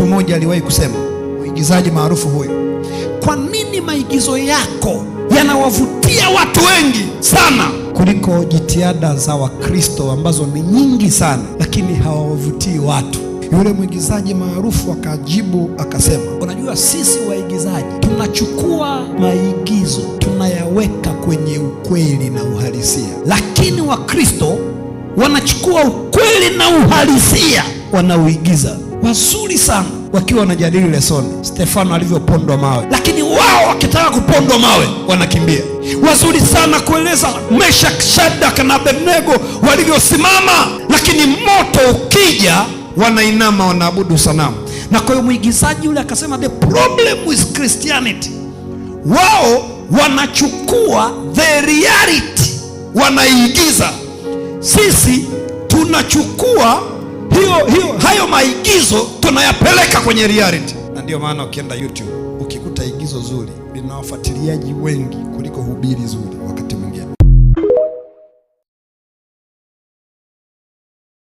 Siku moja aliwahi kusema, mwigizaji maarufu huyo, kwa nini maigizo yako yanawavutia watu wengi sana kuliko jitihada za Wakristo ambazo ni nyingi sana lakini hawawavutii watu? Yule mwigizaji maarufu akajibu akasema, unajua sisi waigizaji tunachukua maigizo tunayaweka kwenye ukweli na uhalisia, lakini Wakristo wanachukua ukweli na uhalisia wanauigiza. Wazuri sana wakiwa wanajadili lesoni, Stefano alivyopondwa mawe, lakini wao wakitaka kupondwa mawe wanakimbia. Wazuri sana kueleza Meshaki, Shadraka na Abednego walivyosimama, lakini moto ukija wanainama, wanaabudu sanamu. Na kwa hiyo mwigizaji yule akasema, the problem with Christianity, wao wanachukua the reality wanaigiza, sisi tunachukua hayo maigizo tunayapeleka kwenye reality. Na ndio maana ukienda YouTube ukikuta igizo zuri lina wafuatiliaji wengi kuliko hubiri zuri.